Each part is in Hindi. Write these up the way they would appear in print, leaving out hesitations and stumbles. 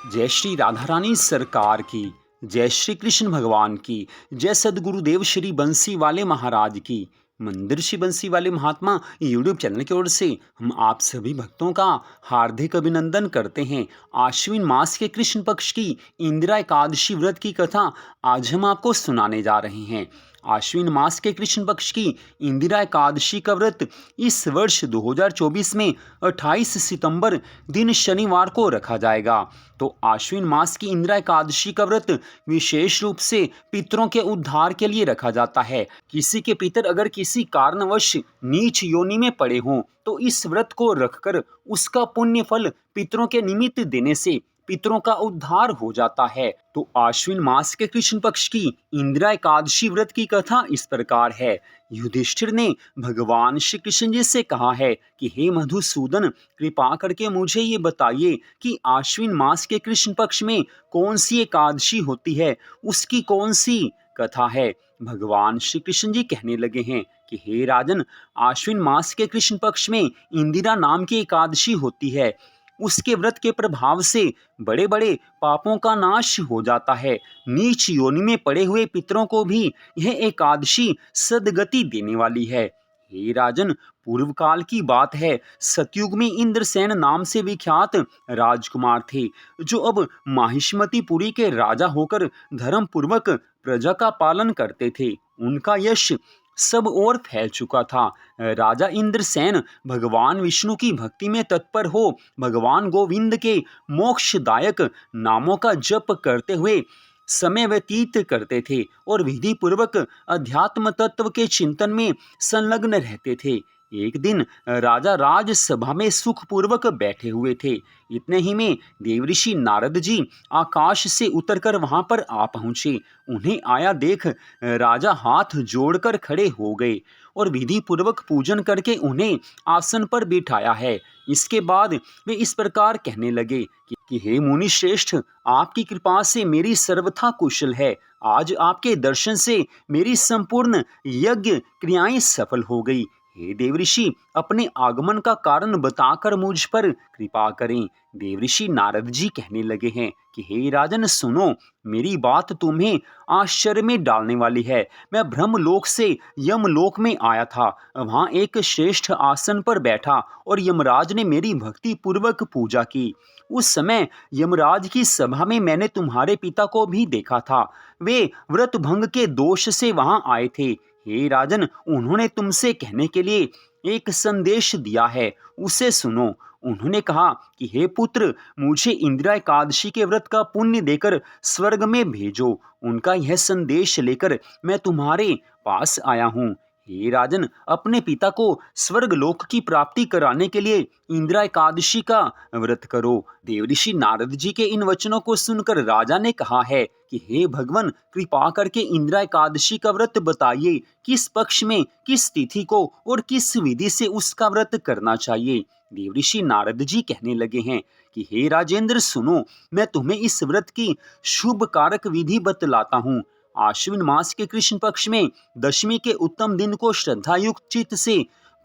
जय श्री राधा रानी सरकार की। जय श्री कृष्ण भगवान की। जय सदगुरुदेव श्री बंसी वाले महाराज की। मंदिर श्री बंसी वाले महात्मा यूट्यूब चैनल की ओर से हम आप सभी भक्तों का हार्दिक अभिनंदन करते हैं। आश्विन मास के कृष्ण पक्ष की इंदिरा एकादशी व्रत की कथा आज हम आपको सुनाने जा रहे हैं। आश्विन मास के कृष्ण पक्ष की इंदिरा एकादशी का व्रत इस वर्ष 2024 में 28 सितंबर दिन शनिवार को रखा जाएगा। तो आश्विन मास की इंदिरा एकादशी का व्रत विशेष रूप से पितरों के उद्धार के लिए रखा जाता है। किसी के पितर अगर किसी कारणवश नीच योनि में पड़े हों तो इस व्रत को रखकर उसका पुण्य फल पितरों के निमित्त देने से पितरों का उद्धार हो जाता है। तो आश्विन मास के कृष्ण पक्ष की इंदिरा एकादशी व्रत की कथा इस प्रकार है। युधिष्ठिर ने भगवान श्री कृष्ण जी से कहा है कि हे मधुसूदन, कृपा करके मुझे ये बताइए कि आश्विन मास के कृष्ण पक्ष में कौन सी एकादशी होती है, उसकी कौन सी कथा है। भगवान श्री कृष्ण जी कहने लगे हैं कि हे राजन, आश्विन मास के कृष्ण पक्ष में इंदिरा नाम की एकादशी होती है। उसके व्रत के प्रभाव से बड़े बड़े पापों का नाश हो जाता है। नीच योनि में पड़े हुए पितरों को भी यह एकादशी सदगति देने वाली है। हे राजन, पूर्व काल की बात है। सतयुग में इंद्रसेन नाम से विख्यात राजकुमार थे, जो अब माहिष्मतिपुरी के राजा होकर धर्म पूर्वक प्रजा का पालन करते थे। उनका यश सब ओर फैल चुका था। राजा इंद्रसेन भगवान विष्णु की भक्ति में तत्पर हो भगवान गोविंद के मोक्षदायक नामों का जप करते हुए समय व्यतीत करते थे और विधि पूर्वक अध्यात्म तत्व के चिंतन में संलग्न रहते थे। एक दिन राजा राजसभा में सुखपूर्वक बैठे हुए थे। इतने ही में देवऋषि नारद जी आकाश से उतरकर वहां पर आ पहुंचे। उन्हें आया देख राजा हाथ जोड़कर खड़े हो गए और विधि पूर्वक पूजन करके उन्हें आसन पर बिठाया है। इसके बाद वे इस प्रकार कहने लगे कि हे मुनि श्रेष्ठ, आपकी कृपा से मेरी सर्वथा कुशल है। आज आपके दर्शन से मेरी संपूर्ण यज्ञ क्रियाएं सफल हो गई। हे देवऋषि, अपने आगमन का कारण बताकर मुझ पर कृपा करें। देवऋषि नारद जी कहने लगे हैं कि हे राजन सुनो, मेरी बात तुम्हें आश्चर्य में डालने वाली है। मैं ब्रह्मलोक से यमलोक में आया था। वहां एक श्रेष्ठ आसन पर बैठा और यमराज ने मेरी भक्ति पूर्वक पूजा की। उस समय यमराज की सभा में मैंने तुम्हारे पिता को भी देखा था। वे व्रत भंग के दोष से वहां आए थे। हे राजन, उन्होंने तुमसे कहने के लिए एक संदेश दिया है, उसे सुनो। उन्होंने कहा कि हे पुत्र, मुझे इंदिरा एकादशी के व्रत का पुण्य देकर स्वर्ग में भेजो। उनका यह संदेश लेकर मैं तुम्हारे पास आया हूँ। हे राजन, अपने पिता को स्वर्ग लोक की प्राप्ति कराने के लिए इंदिरा एकादशी का व्रत करो। देवऋषि नारद जी के इन वचनों को सुनकर राजा ने कहा है कि हे भगवान, कृपा करके इंदिरा एकादशी का व्रत बताइए। किस पक्ष में, किस तिथि को और किस विधि से उसका व्रत करना चाहिए। देवऋषि नारद जी कहने लगे हैं कि हे राजेंद्र सुनो, मैं तुम्हें इस व्रत की शुभ कारक विधि बतलाता हूँ। आश्विन मास के कृष्ण पक्ष में दशमी के उत्तम दिन को श्रद्धायुक्त चित्त से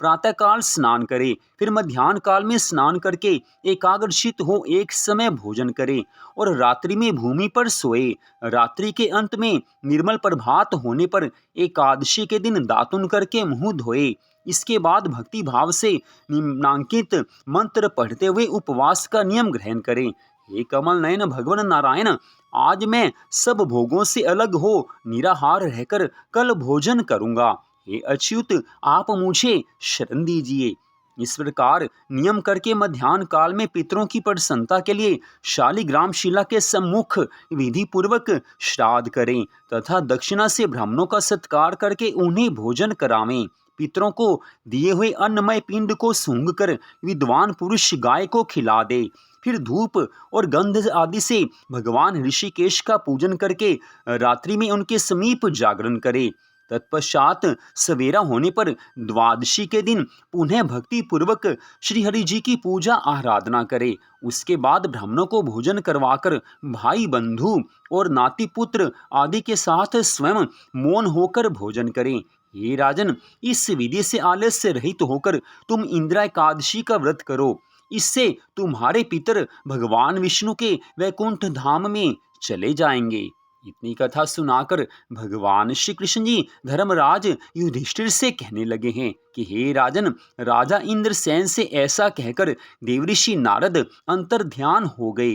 प्रातःकाल स्नान करें, फिर मध्याह्न काल में स्नान करके एकाग्रचित हो एक समय भोजन करें और रात्रि में भूमि पर सोए। रात्रि के अंत में निर्मल प्रभात होने पर एकादशी के दिन दातुन करके मुंह धोए। इसके बाद भक्ति भाव से निम्नांकित मंत्र पढ़ते हुए उपवास का नियम ग्रहण करें। हे कमल नयन भगवान नारायण, आज मैं सब भोगों से अलग हो निराहार रहकर कल भोजन करूंगा। हे अच्युत, आप मुझे शरण दीजिए। इस प्रकार नियम करके मध्याह्न काल में पितरों की प्रसन्नता के लिए शालिग्राम शिला के सम्मुख विधि पूर्वक श्राद्ध करें तथा दक्षिणा से ब्राह्मणों का सत्कार करके उन्हें भोजन करावें। पितरों को दिए हुए अन्नमय पिंड को सूंघकर विद्वान पुरुष गाय को खिला दे। फिर धूप और गंध आदि से भगवान ऋषिकेश का पूजन करके रात्रि में उनके समीप जागरण करे। तत्पश्चात सवेरा होने पर द्वादशी के दिन पुनः भक्ति पूर्वक श्री हरि जी की पूजा आराधना करे। उसके बाद ब्राह्मणों को भोजन करवाकर भाई बंधु और नाती पुत्र आदि के साथ स्वयं मौन होकर भोजन करें। हे राजन, इस विधि से आलस्य रहित होकर तुम इंदिरा एकादशी का व्रत करो। इससे तुम्हारे पितर भगवान विष्णु के वैकुंठ धाम में चले जाएंगे। इतनी कथा सुनाकर भगवान श्री कृष्ण जी धर्मराज युधिष्ठिर से कहने लगे हैं कि हे राजन, राजा इंद्रसेन से ऐसा कहकर देवऋषि नारद अंतर ध्यान हो गए।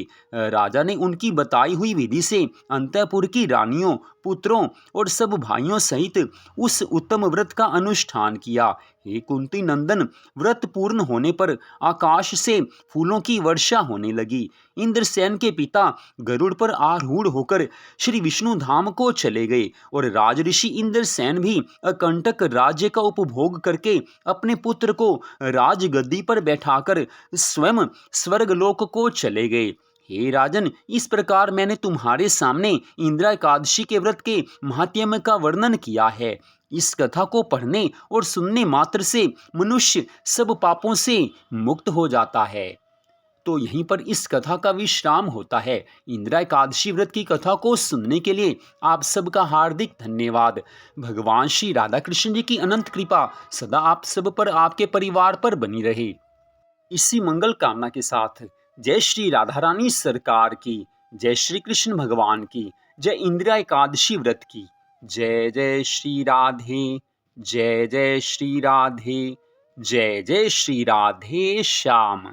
राजा ने उनकी बताई हुई विधि से अंतःपुर की रानियों, पुत्रों और सब भाइयों सहित उस उत्तम व्रत का अनुष्ठान किया। हे कुंती नंदन, व्रत पूर्ण होने पर आकाश से फूलों की वर्षा होने लगी। इंद्रसेन के पिता गरुड़ पर आरूढ़ होकर श्री विष्णु धाम को चले गए और राजऋषि इंद्रसेन भी अकंटक राज्य का उपभोग करके अपने पुत्र को राजगद्दी पर बैठाकर स्वयं स्वर्गलोक को चले गए। हे राजन, इस प्रकार मैंने तुम्हारे सामने इंदिरा एकादशी के व्रत के महात्म्य का वर्णन किया है। इस कथा को पढ़ने और सुनने मात्र से मनुष्य सब पापों से मुक्त हो जाता है। तो यहीं पर इस कथा का विश्राम होता है। इंदिरा एकादशी व्रत की कथा को सुनने के लिए आप सबका हार्दिक धन्यवाद। भगवान श्री राधा कृष्ण जी की अनंत कृपा सदा आप सब पर, आपके परिवार पर बनी रहे। इसी मंगल कामना के साथ जय श्री राधा रानी सरकार की, जय श्री कृष्ण भगवान की, जय इंदिरा एकादशी व्रत की। जय जय श्री राधे, जय जय श्री राधे, जय जय श्री राधे श्याम।